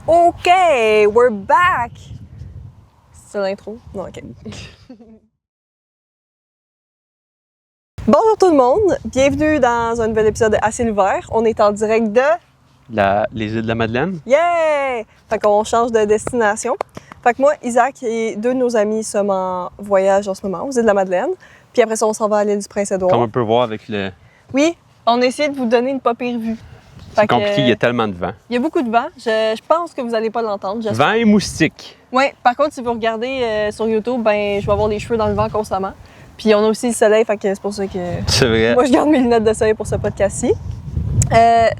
OK, we're back! C'est l'intro? Non, OK. Bonjour tout le monde, bienvenue dans un nouvel épisode de À ciel ouvert. On est en direct de... Les îles de la Madeleine. Yeah! Fait qu'on change de destination. Fait que moi, Isaac et deux de nos amis sommes en voyage en ce moment aux îles de la Madeleine. Puis après ça, on s'en va à l'île du Prince-Édouard. Comme on peut voir avec le... Oui, on a essayé de vous donner une pas pire vue. C'est compliqué, il y a tellement de vent. Il y a beaucoup de vent. Je pense que vous n'allez pas l'entendre. Vent et moustique. Oui, par contre, si vous regardez sur YouTube, ben je vais avoir les cheveux dans le vent constamment. Puis on a aussi le soleil, fait que c'est pour ça que... C'est vrai. Moi, je garde mes lunettes de soleil pour ce podcast-ci. Je vais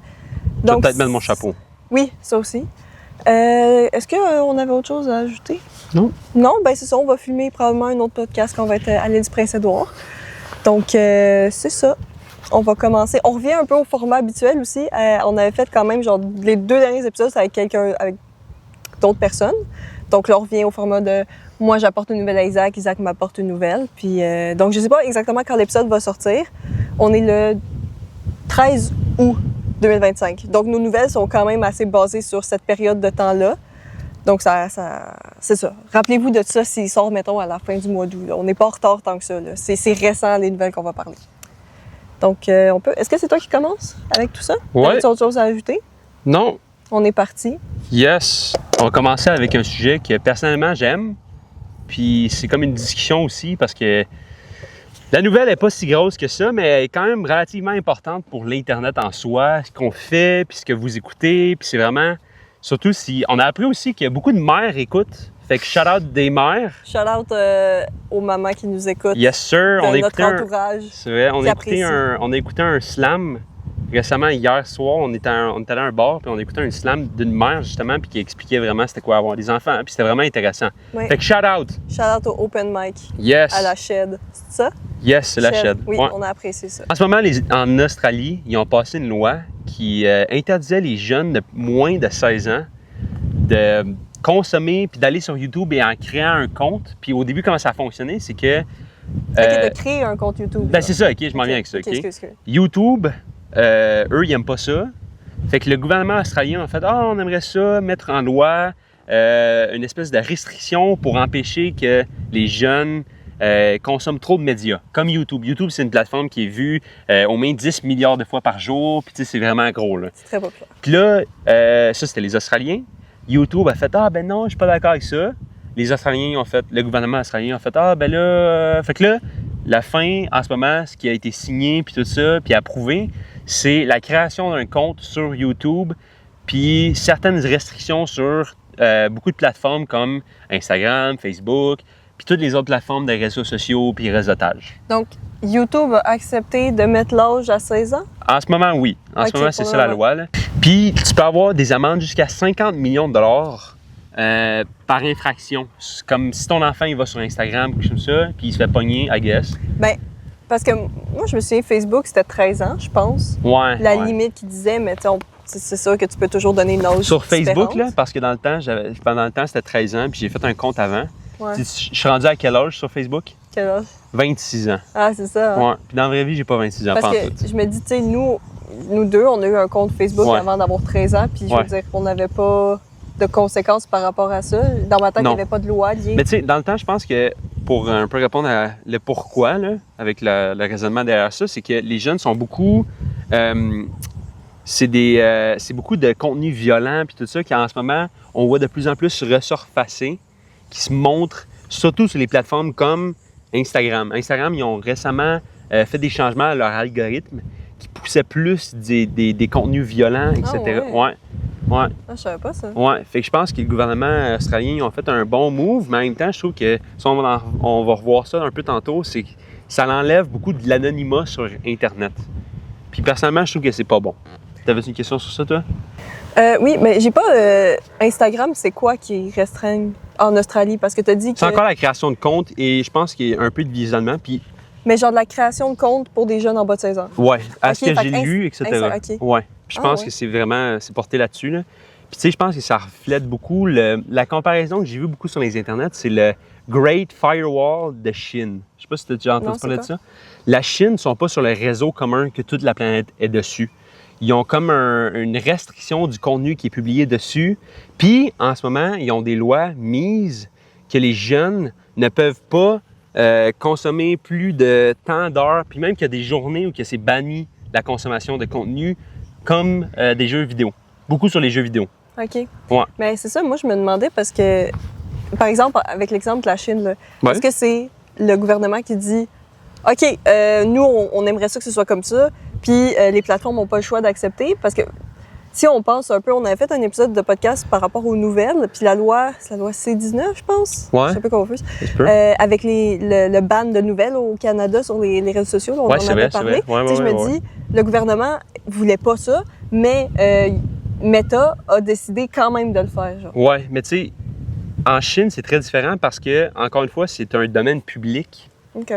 peut-être mettre mon chapeau. Oui, ça aussi. Est-ce qu'on avait autre chose à ajouter? Non. Non? Ben c'est ça, on va filmer probablement un autre podcast quand on va être à l'île du Prince-Édouard. Donc, c'est ça. On va commencer. On revient un peu au format habituel aussi. On avait fait quand même, genre, les 2 derniers épisodes, c'est avec d'autres personnes. Donc là, on revient au format de moi, j'apporte une nouvelle à Isaac, Isaac m'apporte une nouvelle. Puis, donc, je sais pas exactement quand l'épisode va sortir. On est le 13 août 2025. Donc, nos nouvelles sont quand même assez basées sur cette période de temps-là. Donc, c'est ça. Rappelez-vous de ça s'il sort, mettons, à la fin du mois d'août. On n'est pas en retard tant que ça. C'est récent, les nouvelles qu'on va parler. Donc, on peut... Est-ce que c'est toi qui commences avec tout ça? Ouais. As-tu autre chose à ajouter? Non. On est parti. Yes. On va commencer avec un sujet que personnellement j'aime. Puis c'est comme une discussion aussi parce que la nouvelle n'est pas si grosse que ça, mais elle est quand même relativement importante pour l'Internet en soi, ce qu'on fait, puis ce que vous écoutez. Puis c'est vraiment... Surtout si... On a appris aussi qu'il y a beaucoup de mères écoutent. Fait que shout-out des mères. Shout-out aux mamans qui nous écoutent. Yes, sir. De notre entourage. C'est vrai. On a écouté un slam récemment, hier soir. On est allé à un bar, puis on a écouté un slam d'une mère, justement, puis qui expliquait vraiment c'était quoi avoir des enfants. Hein, puis c'était vraiment intéressant. Oui. Fait que shout-out. Shout-out au Open Mic. Yes. À la Shed. C'est ça? Yes, c'est la Shed. Oui, ouais. on a apprécié ça. En ce moment, en Australie, ils ont passé une loi qui interdisait les jeunes de moins de 16 ans de consommer puis d'aller sur YouTube et en créant un compte. Puis au début, comment ça a fonctionné, c'est que... de créer un compte YouTube. Ben c'est ça, OK, je m'en viens avec ça, OK? Excuse. YouTube, eux, ils n'aiment pas ça. Fait que le gouvernement australien a fait « Ah, on aimerait ça mettre en loi une espèce de restriction pour empêcher que les jeunes consomment trop de médias. » Comme YouTube. YouTube, c'est une plateforme qui est vue au moins 10 milliards de fois par jour. Puis tu sais, c'est vraiment gros, là. C'est très populaire. Puis là, ça, c'était les Australiens. YouTube a fait « Ah, ben non, je suis pas d'accord avec ça. » Les Australiens ont fait, le gouvernement australien a fait « Ah, ben là... » Fait que là, la fin, en ce moment, ce qui a été signé, puis tout ça, puis approuvé, c'est la création d'un compte sur YouTube, puis certaines restrictions sur beaucoup de plateformes comme Instagram, Facebook, puis toutes les autres plateformes de réseaux sociaux, puis réseautage. Donc, YouTube a accepté de mettre l'âge à 16 ans? En ce moment, oui. En ce moment, c'est ça la loi, là. Puis, tu peux avoir des amendes jusqu'à 50 millions de dollars par infraction. C'est comme si ton enfant, il va sur Instagram, quelque chose comme ça, puis il se fait pogner, I guess. Bien, parce que moi, je me souviens, Facebook, c'était 13 ans, je pense. Ouais. La limite qui disait, mais c'est sûr que tu peux toujours donner une âge sur Facebook, différente. là, parce que pendant le temps, c'était 13 ans, puis j'ai fait un compte avant. Ouais. Je suis rendu à quel âge sur Facebook? Quel âge? 26 ans. Ah, c'est ça. Hein? Ouais. Puis dans la vraie vie, j'ai pas 26 ans. Parce que je me dis, tu sais, nous deux, on a eu un compte Facebook avant d'avoir 13 ans, puis je veux dire qu'on n'avait pas de conséquences par rapport à ça. Dans ma tête, il n'y avait pas de loi liée. Mais tu sais, dans le temps, je pense que pour un peu répondre à le pourquoi, là, avec le raisonnement derrière ça, c'est que les jeunes sont beaucoup... c'est beaucoup de contenu violent puis tout ça qu'en ce moment, on voit de plus en plus ressurfacer, qui se montrent surtout sur les plateformes comme Instagram. Instagram, ils ont récemment fait des changements à leur algorithme qui poussaient plus des contenus violents, etc. Ah, ouais. Ouais. Ah, je savais pas ça. Ouais. Fait que je pense que le gouvernement australien, ils ont fait un bon move, mais en même temps, je trouve que, si on va revoir ça un peu tantôt, c'est que ça enlève beaucoup de l'anonymat sur Internet. Puis personnellement, je trouve que c'est pas bon. T'avais-tu une question sur ça, toi? Oui, mais j'ai pas... Instagram, c'est quoi qui restreint en Australie? Parce que tu as dit que... C'est encore la création de compte et je pense qu'il y a un peu de visuellement. Puis... Mais genre de la création de compte pour des jeunes en bas de 16 ans? Ouais, à ce que j'ai lu, etc. Okay. Ouais. Puis je pense que c'est vraiment... C'est porté là-dessus, là. Puis tu sais, je pense que ça reflète beaucoup... La comparaison que j'ai vue beaucoup sur les internets, c'est le Great Firewall de Chine. Je sais pas si tu as déjà entendu parler de ça. La Chine ne sont pas sur le réseau commun que toute la planète est dessus. ils ont comme une restriction du contenu qui est publié dessus. Puis, en ce moment, ils ont des lois mises que les jeunes ne peuvent pas consommer plus de tant d'heures, puis même qu'il y a des journées où c'est banni la consommation de contenu comme des jeux vidéo. Beaucoup sur les jeux vidéo. OK. Ouais. Mais c'est ça, moi, je me demandais parce que, par exemple, avec l'exemple de la Chine, là, Ouais. est-ce que c'est le gouvernement qui dit OK, nous, on aimerait ça que ce soit comme ça, puis les plateformes n'ont pas le choix d'accepter? Parce que si on pense un peu, on avait fait un épisode de podcast par rapport aux nouvelles, puis c'est la loi C-19, je pense. Ouais. Je suis un peu confuse. Ça peut. Avec le ban de nouvelles au Canada sur les réseaux sociaux, là, on Ouais, en c'est avait vrai, parlé. c'est vrai. Ouais, Tu sais, ouais, je me ouais, dis, le gouvernement voulait pas ça, mais Meta a décidé quand même de le faire. Genre. Ouais, mais tu sais, en Chine, c'est très différent parce que, encore une fois, c'est un domaine public. OK.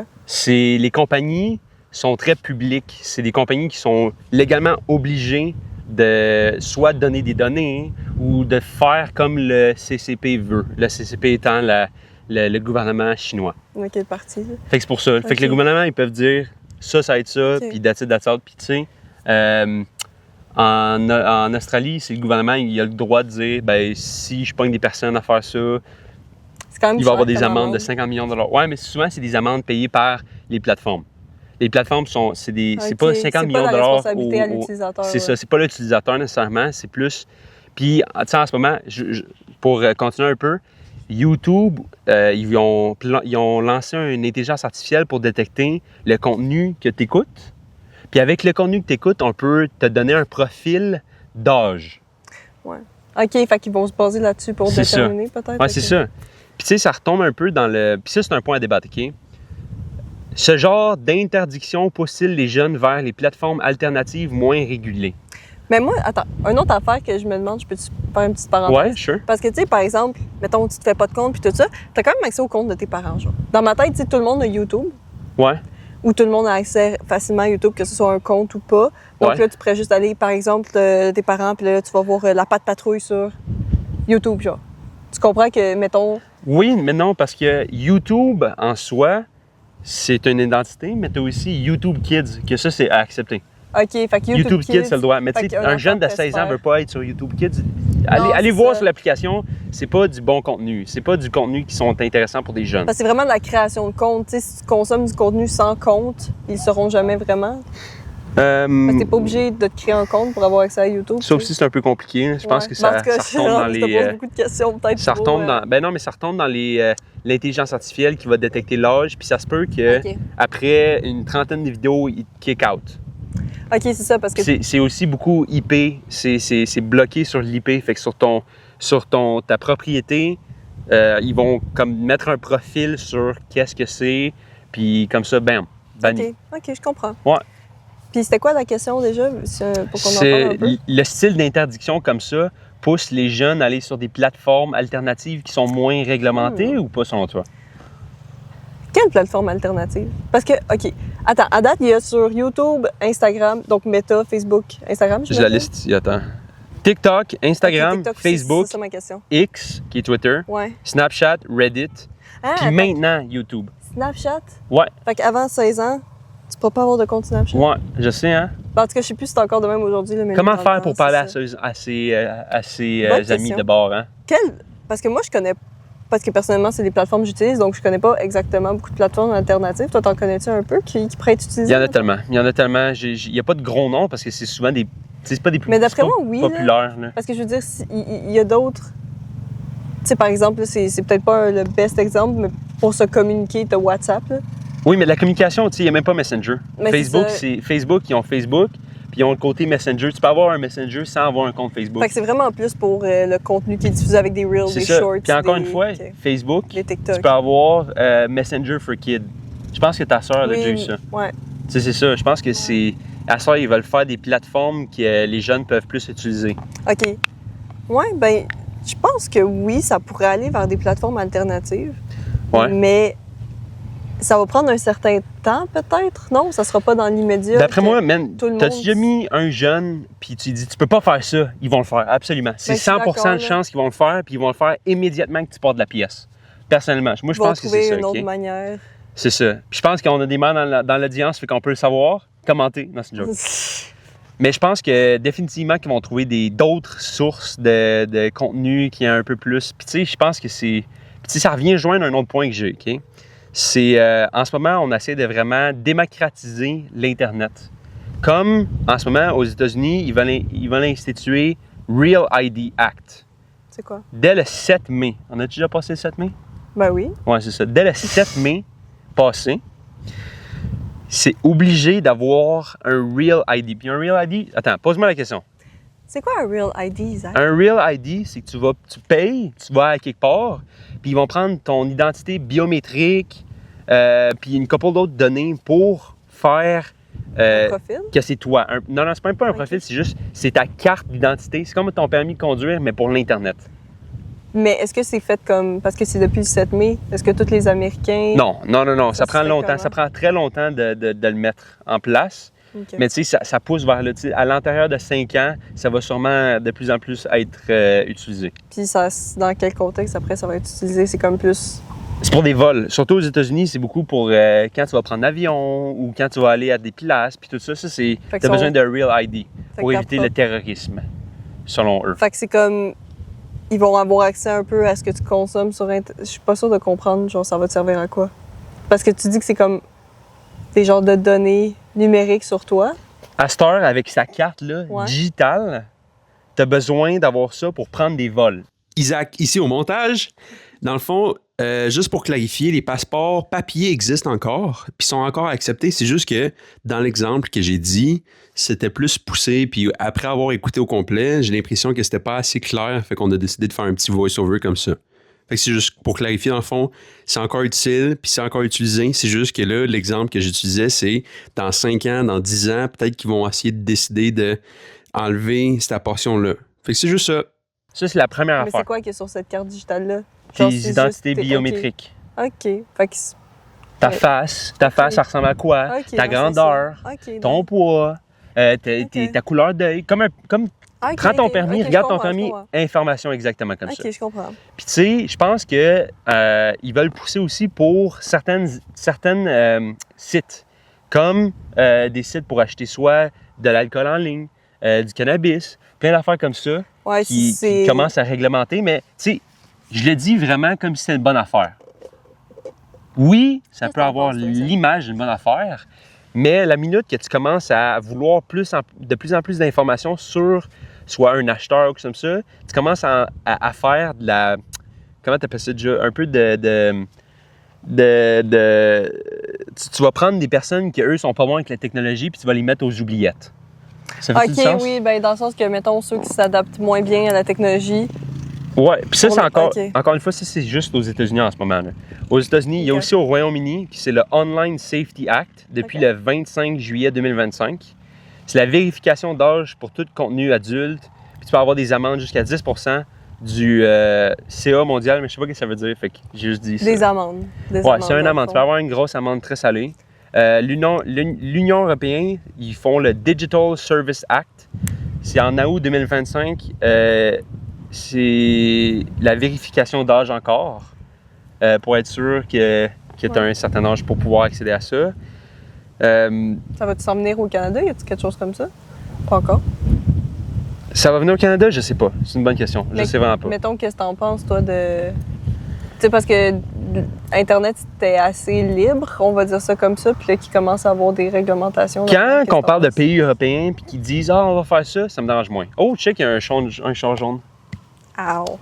Les compagnies sont très publiques. C'est des compagnies qui sont légalement obligées de soit donner des données ou de faire comme le CCP veut. Le CCP étant le gouvernement chinois. OK, le parti. Fait que c'est pour ça. Fait que le gouvernement, ils peuvent dire ça va être ça, puis that's it. Puis tu sais, en Australie, c'est le gouvernement, il a le droit de dire, ben si je pogne des personnes à faire ça, C'est quand même il va y avoir cher des comme amendes de 50 millions de dollars. Ouais, mais souvent, c'est des amendes payées par les plateformes. Les plateformes, c'est pas 50 millions de dollars. C'est pas la responsabilité à l'utilisateur. C'est ça, c'est pas l'utilisateur nécessairement, c'est plus... Puis, tu sais, en ce moment, pour continuer un peu, YouTube, ils ont lancé une intelligence artificielle pour détecter le contenu que tu écoutes. Puis avec le contenu que tu écoutes, on peut te donner un profil d'âge. Ouais. OK, fait qu'ils vont se baser là-dessus pour C'est déterminer peut-être. Ouais, c'est ça. Puis tu sais, ça retombe un peu dans le... Puis ça, c'est un point à débattre, OK? Ce genre d'interdiction pousse-t-il les jeunes vers les plateformes alternatives moins régulées? Mais moi, attends, une autre affaire que je me demande, je peux faire une petite parenthèse? Ouais, sure. Parce que, tu sais, par exemple, mettons, tu te fais pas de compte puis tout ça, t'as quand même accès au compte de tes parents, genre. Dans ma tête, tu sais, tout le monde a YouTube, Ouais. ou tout le monde a accès facilement à YouTube, que ce soit un compte ou pas. Donc Ouais. là, tu pourrais juste aller, par exemple, tes parents, puis là, tu vas voir la patte patrouille sur YouTube, genre. Tu comprends que, mettons... Oui, mais non, parce que YouTube, en soi, c'est une identité, mais tu as aussi YouTube Kids, que ça, c'est à accepter. OK, fait que YouTube Kids, ça le doit. Mais fait tu sais, qu'un un jeune de enfant 16 ans peut ne veut pas être sur YouTube Kids. Non, Allez c'est voir ça. sur l'application, c'est pas du bon contenu. C'est pas du contenu qui sont intéressants pour des jeunes. Parce que c'est vraiment de la création de compte. Tu sais, si tu consommes du contenu sans compte, ils ne seront jamais vraiment. Parce que t'es pas obligé de te créer un compte pour avoir accès à YouTube. Ça aussi, c'est un peu compliqué. Je pense que ça, En tout cas, ça retombe dans je te les... pose beaucoup de questions, peut-être. Ça trop, retombe dans... Ben non, mais ça retombe dans l'intelligence artificielle qui va détecter l'âge, puis ça se peut que OK. après une trentaine de vidéos, il te kick out. OK, c'est ça, parce que... C'est aussi beaucoup IP, c'est bloqué sur l'IP, fait que sur ta propriété, ils vont comme mettre un profil sur qu'est-ce que c'est, puis comme ça, bam, banni. OK, je comprends. Ouais. Puis c'était quoi la question déjà, pour qu'on en parle C'est un peu? le style d'interdiction comme ça pousse les jeunes à aller sur des plateformes alternatives qui sont moins réglementées ou pas selon toi? Quelle plateforme alternative? Parce que, OK, attends, à date, il y a sur YouTube, Instagram, donc Meta, Facebook, Instagram, J'ai la liste ici, attends. TikTok, Instagram, OK, TikTok, Facebook, c'est ça ma question. X, qui est Twitter, Ouais. Snapchat, Reddit, Ah, puis attends, maintenant YouTube. Snapchat? Ouais, Fait qu'avant 16 ans, tu pourras pas avoir de compte Snapchat? ouais, je sais, hein. En tout cas, je sais plus si c'est encore de même aujourd'hui. là, mais Comment dans le faire temps, pour c'est parler ça. à ses Bonne amis question. de bord, hein? Parce que moi, je connais... Parce que personnellement, c'est des plateformes que j'utilise, donc je connais pas exactement beaucoup de plateformes alternatives. Toi, t'en connais-tu un peu qui pourraient être utilisées? Il y en a tellement. Il y en a tellement. Il n'y a pas de gros noms parce que c'est souvent des. C'est pas des plus Mais d'après moi, oui, là. populaires. Là. Parce que je veux dire, il y a d'autres... Tu sais, par exemple, là, c'est peut-être pas le best exemple, mais pour se communiquer, t'as WhatsApp, là. Oui, mais la communication, tu sais, il n'y a même pas Messenger. Mais Facebook, c'est ça. Facebook, ils ont Facebook, puis ils ont le côté Messenger. Tu peux avoir un Messenger sans avoir un compte Facebook. Fait que c'est vraiment plus pour le contenu qui est diffusé avec des Reels, C'est des ça. Shorts, Puis encore des... une fois, OK. Facebook, Des tu TikTok. peux avoir Messenger for Kids. Je pense que ta soeur a déjà eu ça. Ouais. Tu sais, c'est ça. Je pense que c'est. À ça, ils veulent faire des plateformes que les jeunes peuvent plus utiliser. OK. Ouais, ben, je pense que oui, ça pourrait aller vers des plateformes alternatives. Ouais. Mais ça va prendre un certain temps, peut-être? Non, ça sera pas dans l'immédiat. D'après que moi, man, tout le t'as monde- déjà mis un jeune, puis tu dis, tu peux pas faire ça, ils vont le faire, absolument. C'est Ben, je suis 100% d'accord, de là. chance qu'ils vont le faire, puis ils vont le faire immédiatement que tu pars de la pièce. Personnellement, moi, je Ils vont pense que trouver c'est ça, une autre OK? manière. C'est ça. Puis je pense qu'on a des mains dans l'audience, fait qu'on peut le savoir. Commenter. Non, c'est une joke. Mais je pense que définitivement qu'ils vont trouver d'autres sources de contenu qui est un peu plus. Puis tu sais, je pense que c'est. Puis ça revient joindre un autre point que j'ai, OK? C'est en ce moment, on essaie de vraiment démocratiser l'Internet. Comme en ce moment, aux États-Unis, ils veulent instituer Real ID Act. C'est quoi? Dès le 7 mai. On a déjà passé le 7 mai? Ben oui. Oui, c'est ça. Dès le 7 mai passé, c'est obligé d'avoir un Real ID. Puis un Real ID... Attends, pose-moi la question. C'est quoi un Real ID, Zach? Un Real ID, c'est que tu payes, tu vas à quelque part, puis ils vont prendre ton identité biométrique, puis une couple d'autres données pour faire... Un profil? Que c'est toi. Non, c'est même pas un profil, c'est juste, c'est ta carte d'identité. C'est comme ton permis de conduire, mais pour l'Internet. Mais est-ce que c'est fait comme... Parce que c'est depuis le 7 mai, est-ce que tous les Américains... Non. Ça prend longtemps. comment? Ça prend très longtemps de le mettre en place. OK. Mais tu sais, ça pousse vers là. À l'intérieur de 5 ans, ça va sûrement de plus en plus être utilisé. Puis ça, dans quel contexte, après, ça va être utilisé? C'est comme plus... C'est pour des vols. Surtout aux États-Unis, c'est beaucoup pour quand tu vas prendre l'avion ou quand tu vas aller à des places. Puis tout ça, c'est... Fait que T'as besoin de Real ID pour que éviter t'as le terrorisme, selon eux. Fait que c'est comme... Ils vont avoir accès un peu à ce que tu consommes sur Internet. Je suis pas sûre de comprendre, genre, ça va te servir à quoi? Parce que tu dis que c'est comme des genres de données numériques sur toi. À cette heure, avec sa carte là, Ouais. digitale, tu as besoin d'avoir ça pour prendre des vols. Isaac, ici au montage, dans le fond, juste pour clarifier, les passeports papier existent encore, puis sont encore acceptés. C'est juste que dans l'exemple que j'ai dit, c'était plus poussé, puis après avoir écouté au complet, j'ai l'impression que c'était pas assez clair, fait qu'on a décidé de faire un petit voice-over comme ça. Fait que c'est juste pour clarifier, dans le fond, c'est encore utile, puis c'est encore utilisé. C'est juste que là, l'exemple que j'utilisais, c'est dans 5 ans, dans 10 ans, peut-être qu'ils vont essayer de décider d'enlever cette portion-là. Fait que c'est juste ça. Ça, c'est la première Mais affaire. c'est quoi qui est sur cette carte digitale-là? Genre, Tes c'est identités juste- biométriques. OK. Fait que... Ta Ouais. face, ça ressemble à quoi? OK, Ta ouais, grandeur, c'est ça. OK, ton poids, ta couleur d'œil. Comme OK, prends ton OK, permis, OK, regarde je ton comprends, permis, je comprends. information exactement comme ça. OK, je comprends. Puis tu sais, je pense que ils veulent pousser aussi pour certaines sites, comme des sites pour acheter soit de l'alcool en ligne, du cannabis, plein d'affaires comme ça Ouais, qui c'est... commencent à réglementer. Mais tu sais, je le dis vraiment comme si c'était une bonne affaire. Oui, ça Qu'est-ce peut que t'en avoir penses, toi, Isaac? l'image d'une bonne affaire, mais la minute que tu commences à vouloir de plus en plus d'informations sur soit un acheteur ou quelque chose comme ça, tu commences à faire de la... Comment tu appelles ça déjà? Un peu tu vas prendre des personnes qui, eux, sont pas bons avec la technologie puis tu vas les mettre aux oubliettes. Ça fait OK, du sens? oui, ben dans le sens que, mettons, ceux qui s'adaptent moins bien à la technologie... Ouais, puis ça, Pour c'est le- encore... OK. Encore une fois, ça, c'est juste aux États-Unis en ce moment, là. Aux États-Unis, il y a OK. aussi au Royaume-Uni, qui c'est le Online Safety Act, depuis OK. le 25 juillet 2025. C'est la vérification d'âge pour tout contenu adulte. Puis tu peux avoir des amendes jusqu'à 10% du CA mondial, mais je sais pas ce que ça veut dire, fait que j'ai juste dit ça. Des amendes. Des Ouais, amendes, c'est une dans le amende. Tu fond. peux avoir une grosse amende très salée. L'Union européenne, ils font le Digital Service Act. C'est en août 2025. C'est la vérification d'âge encore pour être sûr que tu as un certain âge pour pouvoir accéder à ça. Ça va-tu s'en venir au Canada? Y a-t-il quelque chose comme ça? Pas encore. Ça va venir au Canada? Je sais pas. C'est une bonne question. Je Mais- sais vraiment pas. Mettons, qu'est-ce que t'en penses, toi, de... Tu sais, parce que Internet, c'était assez libre, on va dire ça comme ça, puis là, qui commence à avoir des réglementations. Quand Qu'est-ce on que parle t'en de penses? pays européens puis qu'ils disent « Ah, on va faire ça », ça me dérange moins. Oh, check, il y a un char jaune. Ow.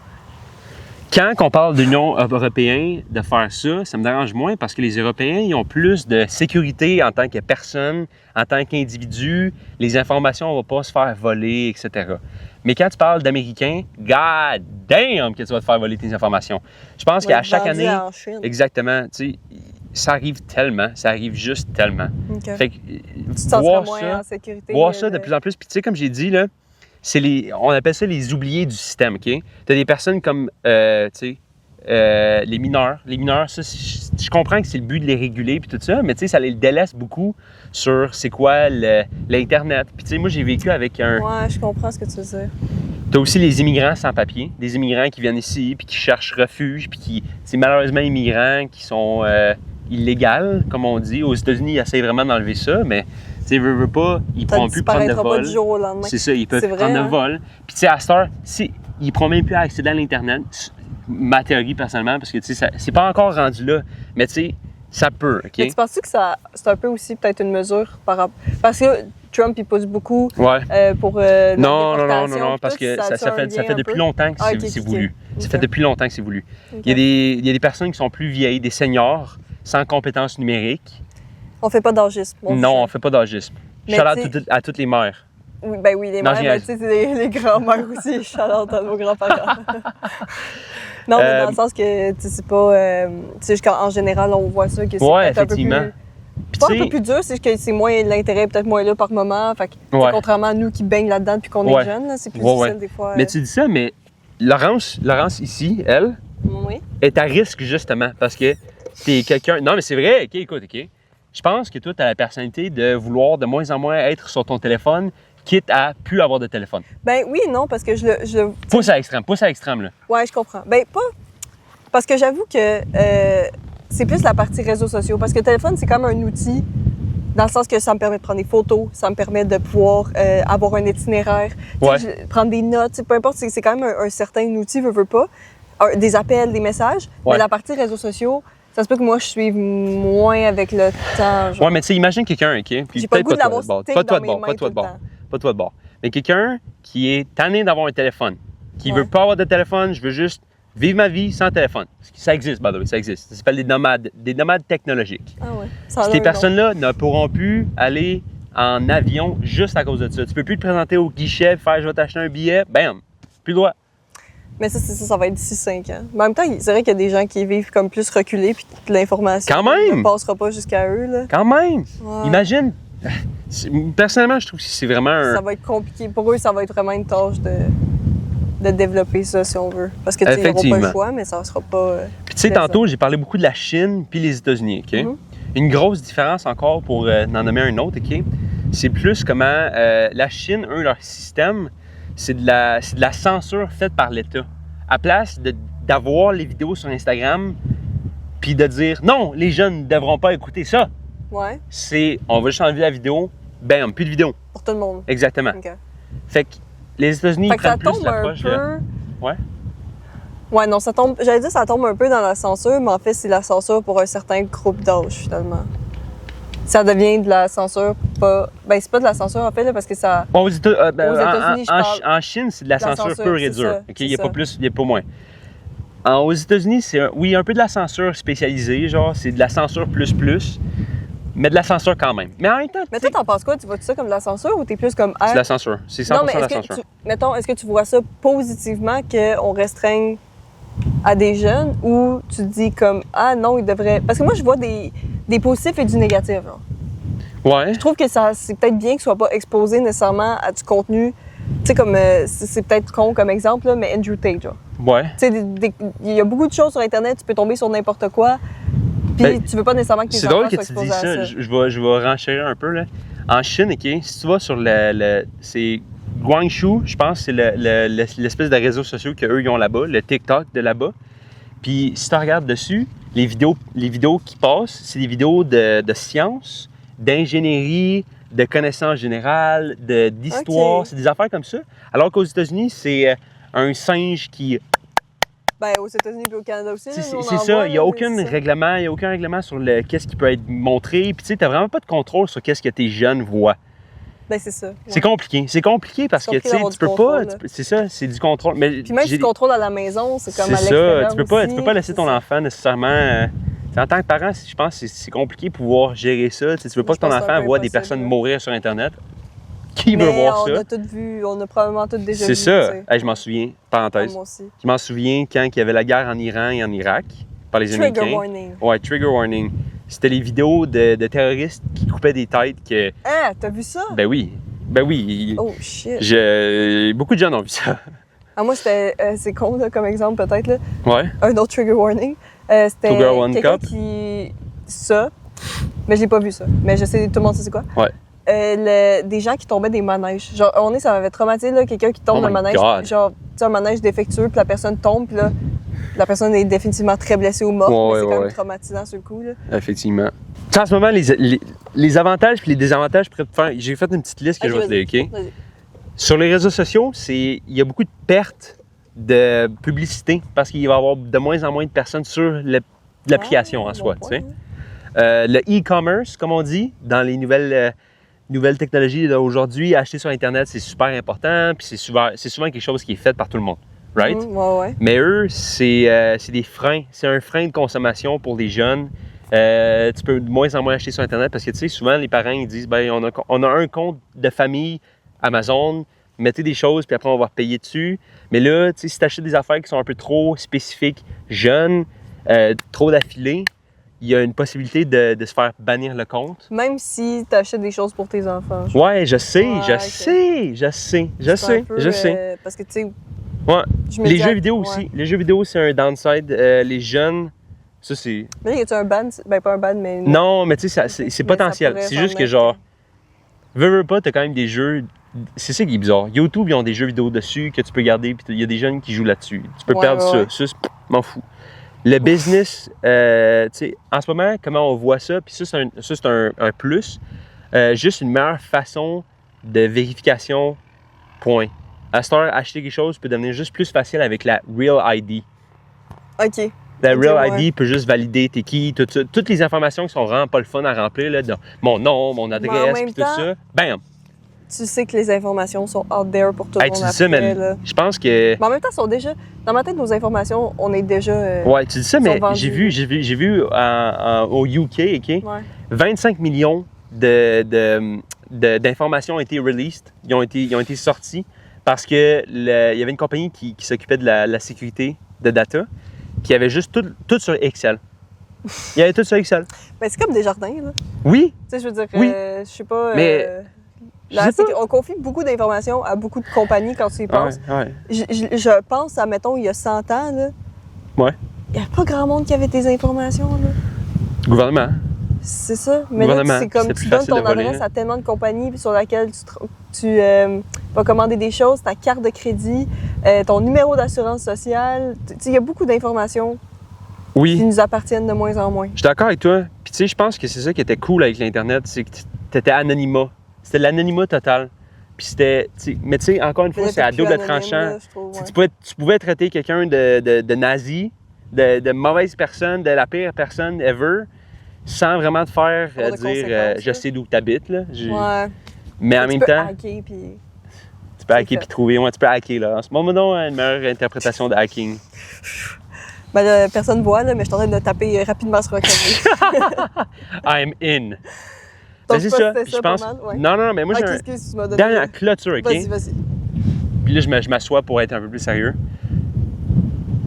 Quand on parle de l'Union européenne de faire ça, ça me dérange moins parce que les Européens, ils ont plus de sécurité en tant que personne, en tant qu'individu. Les informations ne vont pas se faire voler, etc. Mais quand tu parles d'Américains, god damn que tu vas te faire voler tes informations. Je pense Ouais, qu'à chaque vendu année, en Chine. exactement, tu sais, ça arrive tellement, ça arrive juste tellement. OK. Fait que Tu te sentirais voir moins ça, en sécurité. voir ça de plus en plus. Puis tu sais, comme j'ai dit, là, on appelle ça les oubliés du système, OK? Tu as des personnes comme, tu sais, les mineurs. Les mineurs, ça, je comprends que c'est le but de les réguler puis tout ça, mais tu sais, ça les délaisse beaucoup sur c'est quoi l'Internet. Puis tu sais, moi, j'ai vécu avec un... Ouais, je comprends ce que tu veux dire. T'as aussi les immigrants sans papier, des immigrants qui viennent ici puis qui cherchent refuge puis qui, c'est malheureusement immigrants qui sont illégaux, comme on dit. Aux États-Unis, ils essayent vraiment d'enlever ça, mais sais, veut pas, ils pourront plus prendre de vol. Pas du jour au lendemain. C'est ça, ils peuvent C'est vrai, prendre de hein? vol. Puis tu sais, à cette heure, ils pourront même plus accéder à l'Internet. Ma théorie, personnellement, parce que tu sais, c'est pas encore rendu là. Mais tu sais, ça peut, OK? Mais tu penses-tu que c'est un peu aussi peut-être une mesure par rapport... Parce que Trump, il pousse beaucoup Ouais. pour la Non, déportation, parce que ça fait depuis longtemps que c'est voulu. Ça Ok. fait depuis longtemps que c'est voulu. Ok. Il y a des personnes qui sont plus vieilles, des seniors, sans compétences numériques. On fait pas d'agisme. Non, on fait pas d'agisme. Mais Shout-out tu sais- à toutes les mères. Oui, ben oui, les Non, mères, j'ai mais tu sais, c'est les grands-mères aussi. Shout-out à nos grands-parents. Non, mais dans le sens que, tu sais, c'est pas... tu sais, en général, on voit ça, que c'est Ouais, peut-être un peu plus... effectivement. Puis Pas tu un peu sais, plus dur, c'est que c'est moins l'intérêt, peut-être moins là par moment. Fait que, tu sais, Ouais. contrairement à nous qui baignent là-dedans puis qu'on est Ouais. jeunes, là, c'est plus Ouais, difficile ouais. des fois. mais tu dis ça, mais Laurence ici, elle, Oui. est à risque justement parce que t'es quelqu'un. Non, mais c'est vrai, ok, écoute, ok. Je pense que toi, tu as la personnalité de vouloir de moins en moins être sur ton téléphone, quitte à plus avoir de téléphone. Ben oui et non, parce que je le... Pousse à l'extrême, là. Ouais, je comprends. Ben pas... Parce que j'avoue que c'est plus la partie réseaux sociaux. Parce que le téléphone, c'est comme un outil dans le sens que ça me permet de prendre des photos, ça me permet de pouvoir avoir un itinéraire, tu sais, Ouais. prendre des notes, tu sais, peu importe, c'est quand même un certain outil, veux pas, des appels, des messages. Ouais. Mais la partie réseaux sociaux, ça se peut que moi, je suive moins avec le temps. Genre. Ouais, mais tu sais, imagine quelqu'un, OK? Puis J'ai pas le goût de toi l'avoir de bord. stick Pas toi dans de mes bord, mains pas toi tout de le bord. temps. Pas toi de bord. Mais quelqu'un qui est tanné d'avoir un téléphone, qui Ouais. veut pas avoir de téléphone, je veux juste vivre ma vie sans téléphone. Ça existe, by the way, ça existe. Ça s'appelle des nomades technologiques. Ah ouais. Ça a Ces l'air personnes-là ne pourront plus aller en avion juste à cause de ça. Tu peux plus te présenter au guichet, faire je vais t'acheter un billet, bam, plus le droit. Mais ça va être d'ici 5 ans. Mais en même temps, c'est vrai qu'il y a des gens qui vivent comme plus reculés puis que l'information Quand même! ne passera pas jusqu'à eux. Là. Quand même! Ouais. Imagine! Personnellement, je trouve que c'est vraiment un. Ça va être compliqué. Pour eux, ça va être vraiment une tâche de développer ça, si on veut. Parce que tu sais, ils n'auront pas Effectivement. le choix, mais ça ne sera pas... Puis tu sais, plaisant. tantôt, j'ai parlé beaucoup de la Chine puis les États-Unis, OK? Mhm. Une grosse différence encore pour en nommer un autre, OK? C'est plus comment la Chine, eux, leur système, c'est de la censure faite par l'État. À place d'avoir les vidéos sur Instagram puis de dire non, les jeunes ne devront pas écouter ça. Ouais, C'est on va juste enlever la vidéo, bam, plus de vidéo. pour tout le monde. Exactement. OK. Fait que les États-Unis Fait ils que ça prennent plus tombe un l'approche peu... là. Ouais. Ouais, non, ça tombe... J'allais dire ça tombe un peu dans la censure, mais en fait, c'est la censure pour un certain groupe d'âge, finalement. Ça devient de la censure pas... Ben, c'est pas de la censure, en fait, là, parce que ça... Bon, aux États-Unis, je parle. en Chine, c'est de la censure pure et c'est dure. ça, OK? c'est Il n'y a ça. pas plus, il n'y a pas moins. Aux États-Unis, c'est oui, un peu de la censure spécialisée, genre, c'est de la censure plus, mais de la censure quand même. Mais en même temps, Mais toi, t'en penses quoi? Tu vois-tu ça comme de la censure ou t'es plus comme... c'est de la censure. C'est 100% Non, mais de la est-ce censure. que mettons, est-ce que tu vois ça positivement qu'on restreigne à des jeunes ou tu te dis comme ah non, ils devraient. Parce que moi, je vois des positifs et du négatif. Genre. Ouais. Je trouve que ça c'est peut-être bien qu'ils soient pas exposés nécessairement à du contenu. Tu sais, comme c'est peut-être con comme exemple, là, mais Andrew Tate, genre. Ouais. Tu sais, il y a beaucoup de choses sur Internet, tu peux tomber sur n'importe quoi. Puis Ben, tu veux pas nécessairement que tes C'est enfants drôle que soient tu exposés dis à ça. ça. Je vais renchérir un peu. Là. En Chine, OK, si tu vas sur c'est Guangzhou, je pense, c'est l'espèce de réseaux sociaux qu'eux ils ont là-bas, le TikTok de là-bas. Puis si tu regardes dessus, les vidéos qui passent, c'est des vidéos de science, d'ingénierie, de connaissances générales, d'histoire, OK. c'est des affaires comme ça. Alors qu'aux États-Unis, c'est un singe qui... Ben, aux États-Unis et au Canada aussi. C'est nous, on c'est en ça, voit, il n'y a là, aucun mais c'est ça. règlement, il y a aucun règlement sur qu'est-ce qui peut être montré. Puis tu sais, t'as vraiment pas de contrôle sur qu'est-ce que tes jeunes voient. Ben, c'est ça. ouais. C'est compliqué parce C'est que compliqué tu sais, d'avoir tu du peux contrôle, pas, là. c'est ça, c'est du contrôle. Mais Puis même du contrôle à la maison, c'est comme à c'est l'extérieur ça, tu peux pas aussi, laisser ton c'est ça. enfant nécessairement. En tant que parent, je pense que c'est compliqué de pouvoir gérer ça. Tu sais, tu veux pas Je que ton pense que c'est un enfant peu voit des impossible, personnes là. mourir sur Internet. Qui veut Mais voir on ça? a tout vu, on a probablement tout déjà C'est vu. ça. tu sais. Hey, je m'en souviens, parenthèse. Moi aussi. Je m'en souviens quand il y avait la guerre en Iran et en Irak par les Trigger Américains. warning. Ouais, trigger warning. C'était les vidéos de terroristes qui coupaient des têtes que. Ah, t'as vu ça? Ben oui. Oh shit. Beaucoup de gens ont vu ça. Ah, moi, c'était. C'est con, là, comme exemple, peut-être, là. Ouais. Un autre trigger warning. C'était Two girl, one quelqu'un cup. qui. Ça. Mais j'ai pas vu ça. Mais je sais, tout le monde sait c'est quoi. Ouais. Des gens qui tombaient des manèges. Genre, ça m'avait traumatisé, là, quelqu'un qui tombe Oh d'un my manège. God. Genre, tu sais, un manège défectueux, puis la personne tombe, puis là, la personne est définitivement très blessée ou morte, mais Ouais, c'est quand ouais. même traumatisant sur le coup. Là. Effectivement. Tu sais, en ce moment, les avantages et les désavantages, j'ai fait une petite liste que je vais te lire, OK? Vas-y. Sur les réseaux sociaux, il y a beaucoup de pertes de publicité parce qu'il va y avoir de moins en moins de personnes sur l'application en soi, tu sais. Le e-commerce, comme on dit, dans les nouvelles technologies d'aujourd'hui, acheter sur Internet, c'est super important, puis c'est souvent quelque chose qui est fait par tout le monde, right? Ouais. Mais eux, c'est des freins. C'est un frein de consommation pour les jeunes. Tu peux de moins en moins acheter sur Internet parce que, tu sais, souvent, les parents, ils disent, ben on a un compte de famille Amazon, mettez des choses, puis après, on va payer dessus. Mais là, tu sais, si tu achètes des affaires qui sont un peu trop spécifiques, jeunes, trop d'affilés, il y a une possibilité de se faire bannir le compte. Même si tu achètes des choses pour tes enfants. Ouais, je sais, Ouais, je ok. sais. C'est un peu, parce que, tu sais, Ouais. je me Les dis, jeux vidéo ouais. aussi. Les jeux vidéo, c'est un downside. Les jeunes, ça, c'est... Mais là, y a-tu un ban? Ben, pas un ban, mais... Non, mais tu sais, c'est Mais ça potentiel. pourrait C'est s'en juste que, mettre. genre, veux pas, t'as quand même des jeux... C'est ça qui est bizarre. YouTube, ils ont des jeux vidéo dessus que tu peux garder, puis il y a des jeunes qui jouent là-dessus. Tu peux Ouais, perdre ouais, ça. ouais. Ça, m'en fous. Le business, tu sais, en ce moment, comment on voit ça, puis ça, c'est un plus. Juste une meilleure façon de vérification, point. À cette heure, acheter quelque chose peut devenir juste plus facile avec la Real ID. OK. La Ok, Real ouais. ID peut juste valider t'es qui, tout ça. Toutes les informations qui sont vraiment pas le fun à remplir, là, mon nom, mon adresse, même puis tout temps, ça. Bam! Tu sais que les informations sont out there pour tout le Hey, monde tu dis ça, après, mais là. je pense que... Mais en même temps, sont déjà... Dans ma tête, nos informations, on est déjà... Ouais, tu dis ça, sont mais vendus. j'ai vu au UK, OK? Ouais. 25 millions d'informations ont été released, ils ont été sortis parce que il y avait une compagnie qui s'occupait de la sécurité de data qui avait juste tout sur Excel. Il y avait tout sur Excel. Ben, c'est comme des jardins, là. Oui, Tu sais, je veux dire, Oui. je sais pas... Mais, je sais pas. On confie beaucoup d'informations à beaucoup de compagnies quand tu y penses. Ouais. Je pense à, mettons, il y a 100 ans, là. Ouais. Il n'y a pas grand monde qui avait tes informations, là. Gouvernement. C'est ça. Mais là, Gouvernement, c'est comme c'était tu plus donnes facile ton de voler, adresse hein. à tellement de compagnies sur laquelle tu vas commander des choses, ta carte de crédit, ton numéro d'assurance sociale. Tu sais, il y a beaucoup d'informations qui Oui, nous appartiennent de moins en moins. je suis d'accord avec toi. Puis tu sais, je pense que c'est ça qui était cool avec l'Internet, c'est que tu étais anonymat. C'était l'anonymat total. Puis c'était... Mais tu sais, encore une fois, Mais là, c'est à t'es plus double anonyme, tranchant. là, je trouve, Tu sais, ouais. tu pouvais traiter quelqu'un de nazi, de mauvaise personne, de la pire personne ever, sans vraiment te faire Avoir de dire conséquences, je là. sais d'où tu habites. Là. Ouais. Mais en Tu même peux temps, hacker, puis... tu peux hacker fait. puis trouver. Ouais, tu peux hacker. Là. En ce moment, non, une meilleure interprétation de hacking. Ben là, personne ne voit, là, mais je suis en train de taper rapidement sur un clavier. I'm in. Donc, Ben, c'est toi, ça. c'était Puis ça je pas pense. mal, ouais. Non, mais moi, Ok, j'ai un. excuse, tu m'as donné... Dernière clôture, OK? Vas-y. Puis là, je m'assois pour être un peu plus sérieux.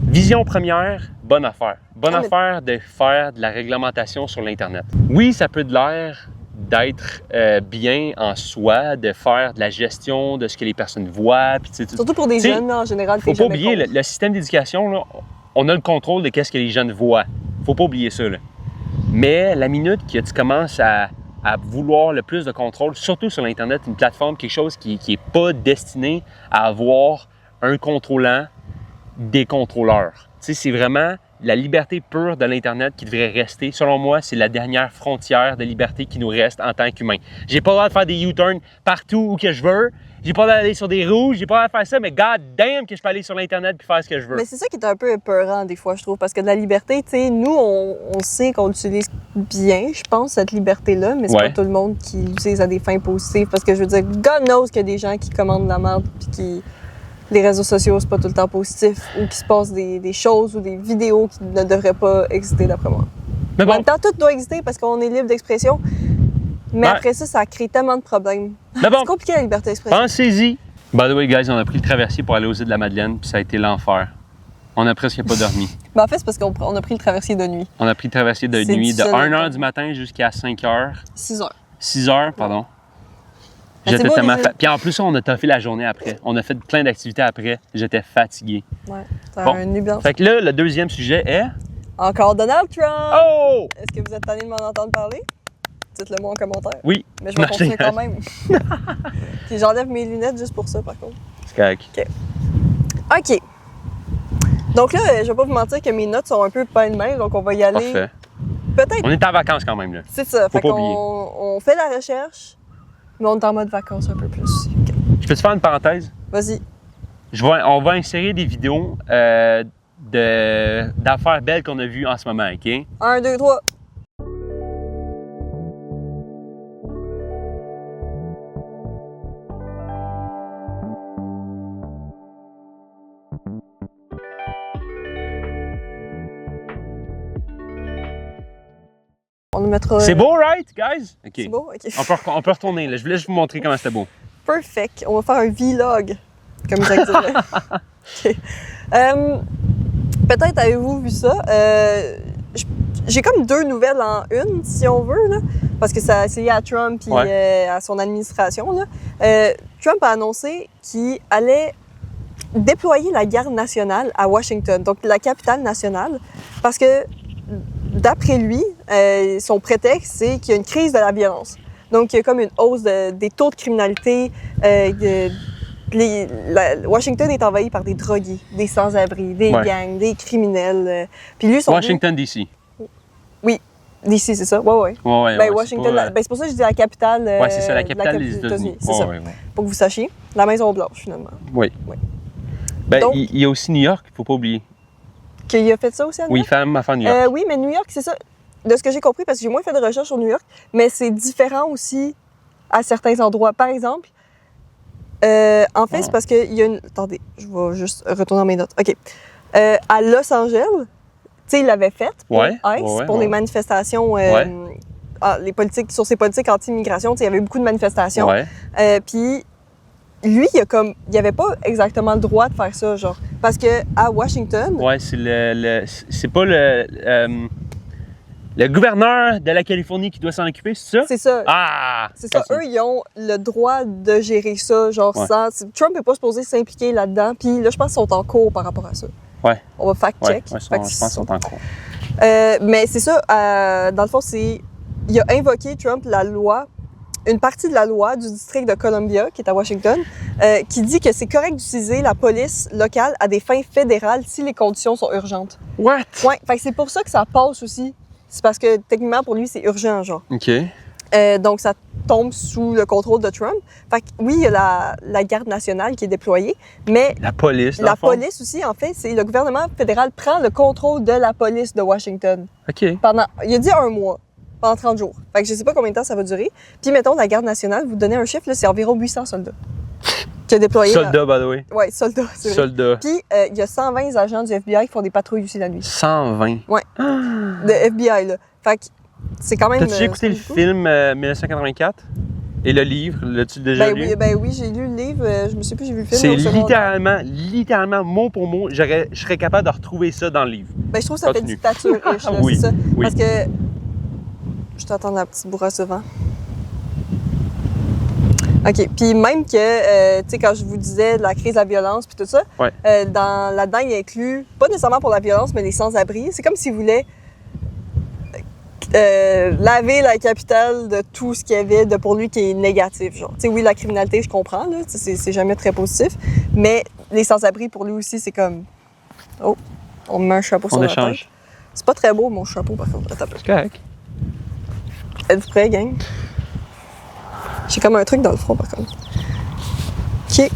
Vision première, bonne affaire. Bonne Ah, mais- affaire de faire de la réglementation sur l'Internet. Oui, ça peut de l'air d'être bien en soi, de faire de la gestion de ce que les personnes voient. Puis, tu sais, Surtout pour des T'sais, jeunes, là, en général, faut t'es pas jamais oublier, contre. le système d'éducation, là, on a le contrôle de qu'est-ce que les jeunes voient. Faut pas oublier ça. Là. Mais la minute que tu commences à vouloir le plus de contrôle, surtout sur l'Internet, une plateforme, quelque chose qui est pas destiné à avoir un contrôlant, des contrôleurs. Tu sais, c'est vraiment la liberté pure de l'Internet qui devrait rester. Selon moi, c'est la dernière frontière de liberté qui nous reste en tant qu'humain. J'ai pas le droit de faire des U-turns partout où que je veux. J'ai pas le droit d'aller sur des rouges. J'ai pas le droit de faire ça, mais god damn que je peux aller sur l'Internet puis faire ce que je veux. Mais c'est ça qui est un peu épeurant des fois, je trouve, parce que de la liberté, tu sais, nous, on sait qu'on l'utilise bien, je pense, cette liberté-là, mais c'est Ouais. pas tout le monde qui l'utilise à des fins positives, parce que je veux dire, God knows qu'il y a des gens qui commandent de la merde, puis qui... Les réseaux sociaux, c'est pas tout le temps positif, ou qu'il se passe des choses ou des vidéos qui ne devraient pas exister, d'après moi. Mais En bon, même temps, tout doit exister parce qu'on est libre d'expression, mais Ouais. après ça crée tellement de problèmes. mais bon, C'est compliqué, la liberté d'expression. pensez-y. By the way, guys, on a pris le traversier pour aller aux îles de la Madeleine, puis ça a été l'enfer. On a presque pas dormi. Mais en fait, c'est parce qu'on a pris le traversier de nuit. On a pris le traversier de C'est nuit de difficile, 1h du matin jusqu'à 5h. 6 heures. 6h, pardon. Mais c'est J'étais beau, tellement les- Puis en plus, on a toffé la journée après. On a fait plein d'activités après. J'étais fatigué. Ouais, c'est Bon. un nuit blanche. Fait que là, le deuxième sujet est... Encore Donald Trump! Oh! Est-ce que vous êtes tanné de m'en entendre parler? Dites-le moi en commentaire. Oui, Mais je vais Non, continuer je quand même. Puis j'enlève mes lunettes juste pour ça, par contre. c'est correct. OK. Donc là, je vais pas vous mentir que mes notes sont un peu pas les mêmes, donc on va y aller. Parfait. Peut-être. On est en vacances quand même, là. C'est ça. Faut Fait pas qu'on oublier. on fait la recherche, mais on est en mode vacances un peu plus. OK. Je peux te faire une parenthèse? Vas-y. On va insérer des vidéos d'affaires belles qu'on a vues en ce moment, OK? 1, 2, 3. On le mettra. C'est beau, right, guys? OK. C'est beau? OK. On peut retourner, là. Je voulais juste vous montrer comment c'était beau. Perfect. On va faire un vlog, comme Jacques dirait. OK. Peut-être avez-vous vu ça? J'ai comme 2 nouvelles en une, si on veut, là, parce que c'est lié à Trump et à son administration. Là. Trump a annoncé qu'il allait déployer la garde nationale à Washington, donc la capitale nationale, parce que d'après lui, son prétexte, c'est qu'il y a une crise de la violence. Donc, il y a comme une hausse des taux de criminalité. Washington est envahi par des drogués, des sans-abri, des gangs, des criminels. Puis lui, Washington, D.C. Oui, D.C., c'est ça. Ouais. Washington, c'est pour ça que je dis la capitale. C'est ça, la capitale des États-Unis. C'est ça. Pour que vous sachiez. La Maison-Blanche, finalement. Oui. Ben, donc, il y a aussi New York, il ne faut pas oublier. Qu'il a fait ça aussi à New York? Oui, il fait à New York. Oui, mais New York, c'est ça. De ce que j'ai compris, parce que j'ai moins fait de recherches sur New York, mais c'est différent aussi à certains endroits. Par exemple, en fait, c'est parce qu'il y a une... Attendez, je vais juste retourner dans mes notes. OK. À Los Angeles, tu sais, il l'avait fait pour ICE, pour les manifestations, sur ses politiques anti-immigration. Tu sais, il y avait beaucoup de manifestations. Puis lui, il avait pas exactement le droit de faire ça, genre. Parce que à Washington... Ouais, c'est pas le gouverneur de la Californie qui doit s'en occuper, c'est ça? C'est ça. Ah! C'est ça. Eux, ils ont le droit de gérer ça, genre sans... Trump n'est pas supposé s'impliquer là-dedans, puis là, je pense qu'ils sont en cours par rapport à ça. Ouais. On va fact-check. Je pense qu'ils sont en cours. Mais c'est ça, dans le fond, il a invoqué, Trump, la loi, une partie de la loi du district de Columbia, qui est à Washington, qui dit que c'est correct d'utiliser la police locale à des fins fédérales si les conditions sont urgentes. What? Ouais, fait que c'est pour ça que ça passe aussi. C'est parce que, techniquement, pour lui, c'est urgent, genre. OK. Donc, ça tombe sous le contrôle de Trump. Fait que, oui, il y a la garde nationale qui est déployée, mais... La police, La police aussi, en fait, c'est le gouvernement fédéral prend le contrôle de la police de Washington. OK. Il a dit 1 mois, pendant 30 jours. Fait que je sais pas combien de temps ça va durer. Puis, mettons, la garde nationale, vous donnez un chiffre, là, c'est environ 800 soldats qui a déployé. Soldats, by the way. Oui, soldats, c'est vrai. Soldats. Puis, il y a 120 agents du FBI qui font des patrouilles aussi la nuit. 120? Ouais. De FBI, là. Fait que c'est quand même... T'as-tu écouté le film 1984? Et le livre, l'as-tu déjà lu? Oui, j'ai lu le livre. Je me sais plus, j'ai vu le film. C'est littéralement, mot pour mot, je serais capable de retrouver ça dans le livre. Ben, je trouve que ça fait dictature-ish, là, oui, c'est ça. Oui. Parce que... Je t'attends la petite bourrasse de vent. OK. Puis même que, tu sais, quand je vous disais de la crise de la violence puis tout ça, là-dedans, il inclut, pas nécessairement pour la violence, mais les sans-abri. C'est comme s'il voulait laver la capitale de tout ce qu'il y avait pour lui qui est négatif, genre. Tu sais, oui, la criminalité, je comprends, là, c'est jamais très positif, mais les sans-abri, pour lui aussi, c'est comme... Oh, on me met un chapeau sur la tête. C'est pas très beau, mon chapeau, par contre. Attends un peu. C'est correct. Êtes-vous prêts, gang? J'ai comme un truc dans le front, par contre. OK.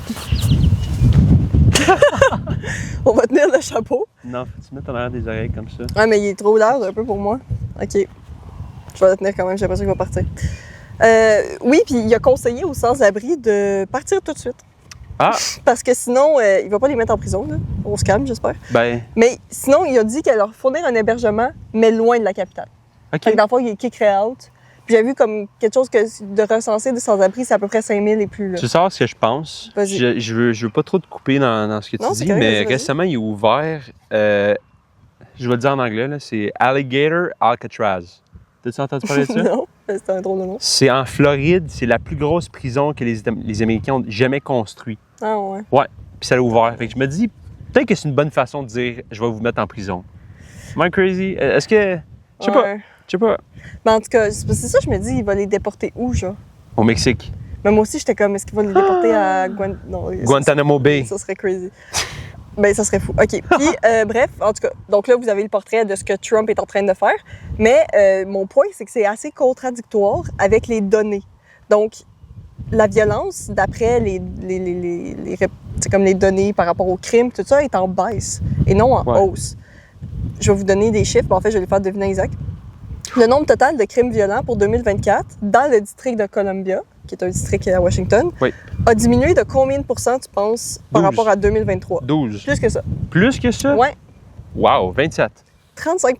On va tenir le chapeau. Non, faut que tu mettes en arrière des oreilles comme ça. Ouais, mais il est trop large un peu pour moi. OK. Je vais le tenir quand même, j'ai l'impression qu'il va partir. Oui, puis il a conseillé aux sans-abri de partir tout de suite. Ah! Parce que sinon, il va pas les mettre en prison, là. On se calme, j'espère. Ben... Mais sinon, il a dit qu'elle leur fournir un hébergement, mais loin de la capitale. OK. Fait que dans le fond, il kickerait out. Puis j'ai vu comme quelque chose de recensé de sans-abri, c'est à peu près 5000 et plus. Là. Tu sais ce que je pense? Vas-y. Je veux pas trop te couper dans ce que tu dis, mais récemment, il a ouvert, je vais le dire en anglais, là, c'est Alligator Alcatraz. T'as-tu entendu parler de ça? Non, c'est un drôle de nom. C'est en Floride, c'est la plus grosse prison que les Américains ont jamais construite. Ah ouais? Ouais, puis ça l'a ouvert. Fait que je me dis, peut-être que c'est une bonne façon de dire, je vais vous mettre en prison. Am I crazy? Est-ce que... Je sais pas. Mais en tout cas, c'est ça je me dis, il va les déporter où, genre? Au Mexique. Mais moi aussi, j'étais comme, est-ce qu'il va les déporter à Guantanamo Bay. Ça serait crazy. Ben, ça serait fou. OK. Puis, bref, en tout cas, donc là, vous avez le portrait de ce que Trump est en train de faire. Mais mon point, c'est que c'est assez contradictoire avec les données. Donc, la violence, d'après c'est comme les données par rapport au crime, tout ça, est en baisse et non en hausse. Je vais vous donner des chiffres. En fait, je vais les faire deviner Isaac. Le nombre total de crimes violents pour 2024 dans le district de Columbia, qui est un district à Washington, a diminué de combien de pourcents, tu penses, par 12. rapport à 2023? 12. Plus que ça. Plus que ça? Ouais, Wow, 27. 35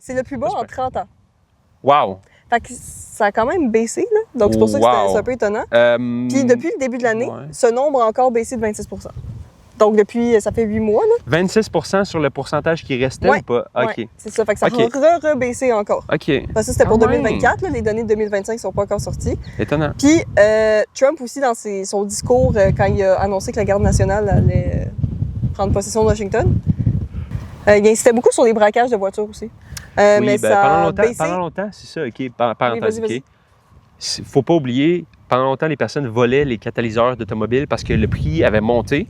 C'est le plus bas en 30 ans. Wow. Fait que ça a quand même baissé, là. Donc, c'est pour ça que c'est un peu étonnant. Puis, depuis le début de l'année, ce nombre a encore baissé de 26 Donc, depuis, ça fait 8 mois, là. 26 sur le pourcentage qui restait ou pas? OK. Ouais, c'est ça. Fait que ça a rebaissé encore. OK. Parce que c'était pour 2024, là. Les données de 2025 ne sont pas encore sorties. Étonnant. Puis, Trump aussi, dans son discours, quand il a annoncé que la garde nationale allait prendre possession de Washington, il insistait beaucoup sur les braquages de voitures aussi. Oui, mais ben, ça pendant longtemps, c'est ça, OK, parenthèse, vas-y. OK. Faut pas oublier, pendant longtemps, les personnes volaient les catalyseurs d'automobiles parce que le prix avait monté.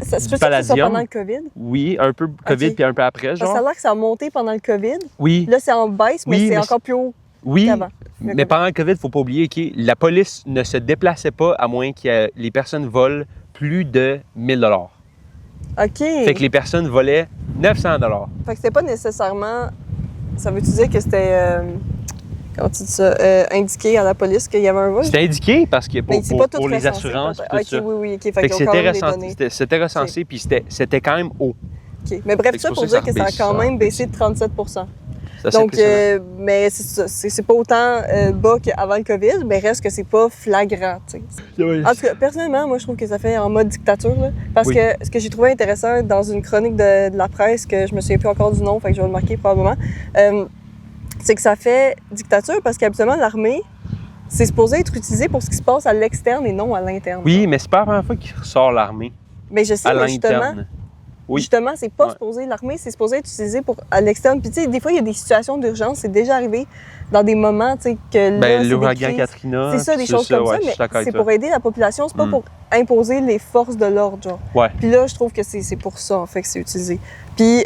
Ça se peut que ça pendant le COVID? Oui, un peu COVID puis un peu après, genre. Ça a l'air que ça a monté pendant le COVID. Oui. Là, c'est en baisse, mais c'est encore plus haut qu'avant. Mais pendant le COVID, il ne faut pas oublier que la police ne se déplaçait pas à moins que les personnes volent plus de 1000 $. OK. Fait que les personnes volaient 900 $. Fait que c'était pas nécessairement... Ça veut-tu dire que c'était... comment tu dis ça? Indiqué à la police qu'il y avait un vol? C'était indiqué parce que pour les assurances et tout ça. Oui, OK. Fait que c'était recensé puis c'était quand même haut. OK. Mais bref, ça pour dire que ça a quand même baissé de 37 Donc, mais c'est pas autant bas qu'avant le COVID, mais reste que c'est pas flagrant, tu sais. Oui. En tout cas, personnellement, moi, je trouve que ça fait en mode dictature, là, parce que ce que j'ai trouvé intéressant dans une chronique de la presse, que je me souviens plus encore du nom, fait que je vais le marquer probablement, c'est que ça fait dictature parce qu'habituellement, l'armée, c'est supposé être utilisé pour ce qui se passe à l'externe et non à l'interne. Oui, mais c'est pas la première fois qu'il ressort l'armée. Mais je sais, à mais justement... l'interne. Oui. Justement, c'est pas supposé, l'armée, c'est supposé être utilisé à l'externe. Puis, tu sais, des fois, il y a des situations d'urgence. C'est déjà arrivé dans des moments, tu sais, que là, l'ouragan Katrina. C'est ça, des choses comme ça, mais c'est pour aider la population. C'est pas pour imposer les forces de l'ordre, genre. Ouais. Puis là, je trouve que c'est pour ça, en fait, que c'est utilisé. Puis,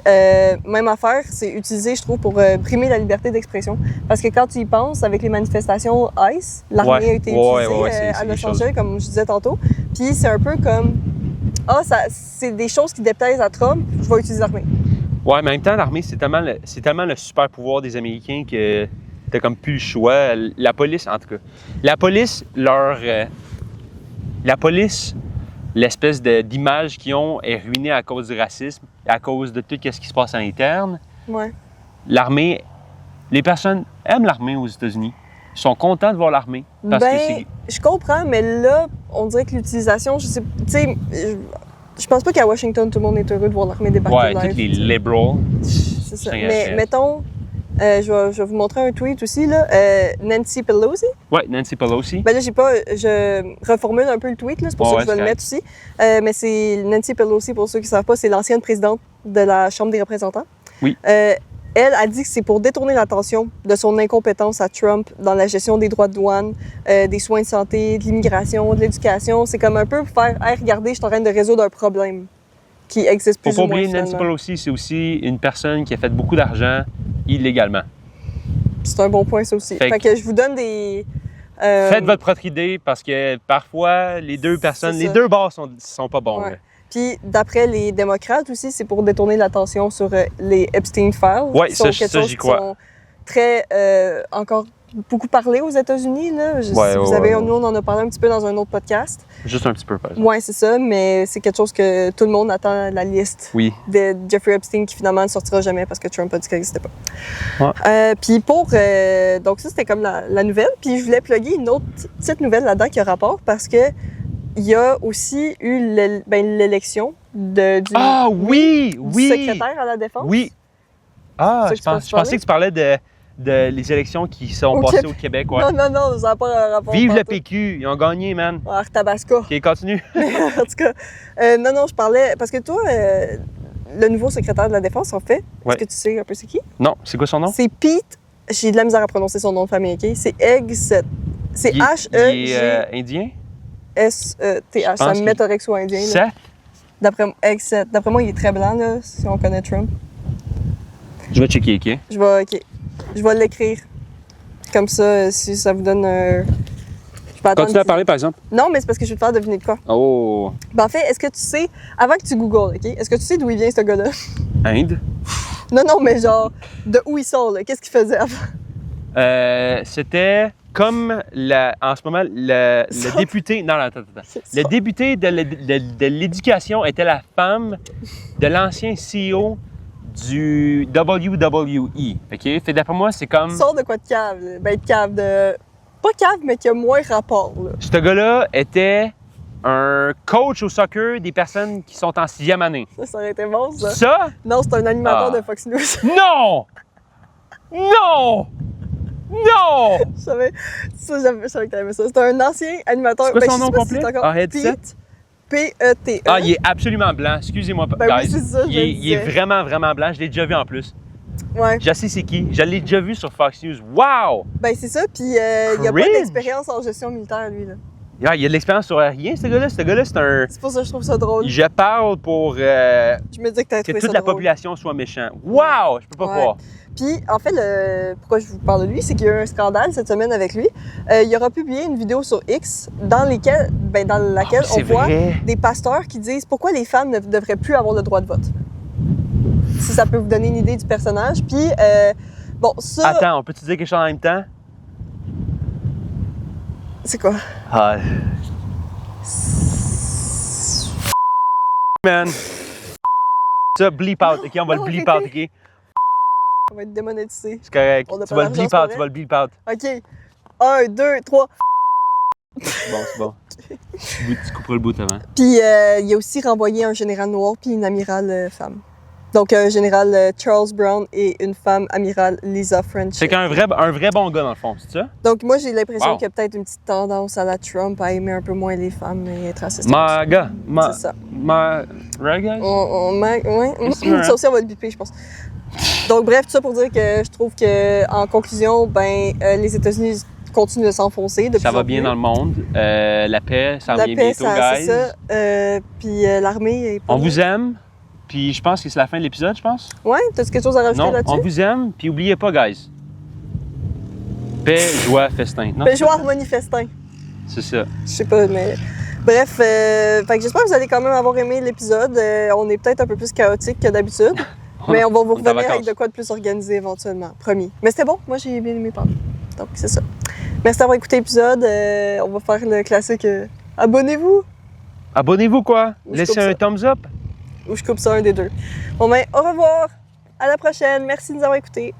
même affaire, c'est utilisé, je trouve, pour brimer la liberté d'expression. Parce que quand tu y penses, avec les manifestations ICE, l'armée a été utilisée à Los Angeles, comme je disais tantôt. Puis, c'est un peu comme... c'est des choses qui déplaisent à Trump, je vais utiliser l'armée. Ouais, mais en même temps, l'armée, c'est tellement le super pouvoir des Américains que t'as comme plus le choix. La police, en tout cas. La police, l'espèce d'image qu'ils ont est ruinée à cause du racisme, à cause de tout ce qui se passe à l'interne. Ouais. L'armée, les personnes aiment l'armée aux États-Unis. Ils sont contents de voir l'armée. Parce que je comprends, mais là, on dirait que l'utilisation, je sais, tu sais, je pense pas qu'à Washington, tout le monde est heureux de voir l'armée débarquer. Ouais, tous les liberals. C'est ça. Mais mettons, je vais vous montrer un tweet aussi, là. Nancy Pelosi. Ouais, Nancy Pelosi. Ben là, je reformule un peu le tweet, là, c'est pour ça que je vais le mettre aussi. Mais c'est Nancy Pelosi, pour ceux qui ne savent pas, c'est l'ancienne présidente de la Chambre des représentants. Oui. Elle a dit que c'est pour détourner l'attention de son incompétence à Trump dans la gestion des droits de douane, des soins de santé, de l'immigration, de l'éducation. C'est comme un peu pour faire « Hey, regardez, je suis en train de résoudre un problème qui existe plus ou moins. » Faut pas oublier, Nancy Pelosi, c'est aussi une personne qui a fait beaucoup d'argent illégalement. C'est un bon point, ça aussi. Fait que je vous donne des... Faites votre propre idée parce que parfois, les deux personnes, les deux bords sont pas bons. Ouais. Puis, d'après les démocrates aussi, c'est pour détourner l'attention sur les Epstein Files. Oui, ça j'y crois. Qui sont très, encore beaucoup parlés aux États-Unis. Là. Nous, on en a parlé un petit peu dans un autre podcast. Juste un petit peu, par exemple. Oui, c'est ça, mais c'est quelque chose que tout le monde attend, la liste de Jeffrey Epstein, qui finalement ne sortira jamais parce que Trump a dit qu'elle n'existait pas. Ouais. Puis donc ça, c'était comme la nouvelle. Puis je voulais plugger une autre petite nouvelle là-dedans qui a rapport parce que il y a aussi eu l'élection du secrétaire à la Défense. Oui. Ah, je pensais que tu parlais de les élections qui sont passées au Québec. Ouais. Non, ça n'a pas rapport. Vive le PQ, ils ont gagné, man. Tabasco. OK, continue. En tout cas, non, je parlais... Parce que toi, le nouveau secrétaire de la Défense, en fait, est-ce que tu sais un peu c'est qui? Non, c'est quoi son nom? C'est Pete... J'ai de la misère à prononcer son nom de famille, OK? C'est Hegseth. C'est H-E-G... Il est indien? S-E-T-H. Ça me met que soit indien. Seth? D'après moi, il est très blanc, là, si on connaît Trump. Je vais checker, OK? Je vais l'écrire. Comme ça, si ça vous donne un... Continue à parler, par exemple. Non, mais c'est parce que je vais te faire deviner de quoi. Oh! Ben, en fait, est-ce que tu sais, avant que tu googles, OK? Est-ce que tu sais d'où il vient, ce gars-là? Inde? Non, mais genre, de où il sort, là? Qu'est-ce qu'il faisait avant? C'était comme, en ce moment, le député... Non, attends. Le député de l'éducation était la femme de l'ancien CEO du WWE. OK? Fait d'après moi, c'est comme... Sort de quoi de cave, là? Ben, de cave de... Pas cave, mais qui a moins rapport, là. Ce gars-là était un coach au soccer des personnes qui sont en 6e année. Ça aurait été bon, ça. Ça? Non, c'est un animateur Ah. de Fox News. Non! Non! Non! Je savais que t'aimais ça. C'est un ancien animateur. C'est quoi son je sais nom pas si complet? c'est encore Ah, Headset? P-E-T-E. Ah, il est absolument blanc. Excusez-moi, Ben oui, guys. c'est ça, je il, est, le il est disais. vraiment, vraiment blanc. Je l'ai déjà vu en plus. Ouais. Je sais c'est qui. Je l'ai déjà vu sur Fox News. Wow! Ben, c'est ça. Puis, il a pas Cringe. d'expérience en gestion militaire, lui, là. Ah, il a de l'expérience sur rien, ce gars-là. Ce gars-là, c'est un... C'est pour ça que je trouve ça drôle. Je parle pour Je me disais que t'avais que trouvé toute ça la drôle. population soit méchant. Wow! Je peux pas Ouais. croire. Puis, en fait, pourquoi je vous parle de lui, c'est qu'il y a eu un scandale cette semaine avec lui. Il aura publié une vidéo sur X dans laquelle Ah, on voit vrai. des pasteurs qui disent pourquoi les femmes ne devraient plus avoir le droit de vote. Si ça peut vous donner une idée du personnage. Puis, bon, ça... Attends, on peut-tu dire quelque chose en même temps? C'est quoi? Ah. Man. Ça, bleep out, OK? On va Non, le bleep ok. out, OK? On va être démonétisé. C'est correct. On a Tu pas vas le d'argent, bleep c'est out, pas tu vrai? vas le bleep out. OK. 1, 2, 3. Bon, c'est bon. Tu couperas le bout avant. Puis, il a aussi renvoyé un général noir puis une amirale femme. Donc, un général Charles Brown et une femme amirale Lisa French. C'est qu'un vrai bon gars, dans le fond, c'est ça? Donc, moi, j'ai l'impression Wow. qu'il y a peut-être une petite tendance à la Trump à aimer un peu moins les femmes et être raciste. Maga. C'est ça. Right, guys? Ouais. Qu'est-ce que Ça aussi, on va le biper, je pense. Donc, bref, tout ça pour dire que je trouve que, en conclusion, les États-Unis continuent de s'enfoncer. Ça va bien dans le monde. La paix, ça La vient paix, bientôt, c'est guys. ça. Puis l'armée est pas On loin. vous aime. Puis je pense que c'est la fin de l'épisode, je pense. Ouais, t'as-tu quelque chose à rajouter Non, là-dessus? on vous aime. Puis oubliez pas, guys. Paix, joie, festin. Non? Ben, joie, harmonie, festin. C'est ça. Je sais pas, mais... Bref, fait que j'espère que vous allez quand même avoir aimé l'épisode. On est peut-être un peu plus chaotique que d'habitude. Mais on va vous On est en revenir avec vacances. de quoi de plus organisé éventuellement, promis. Mais c'était bon, moi j'ai bien aimé parler. Donc c'est ça. Merci d'avoir écouté l'épisode. On va faire le classique abonnez-vous Abonnez-vous, quoi. Ou je Laissez coupe un ça. thumbs up. ou je coupe ça un des deux. Bon ben, au revoir. À la prochaine. Merci de nous avoir écoutés.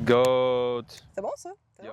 Goat. C'est bon ça? C'est bon? Yo.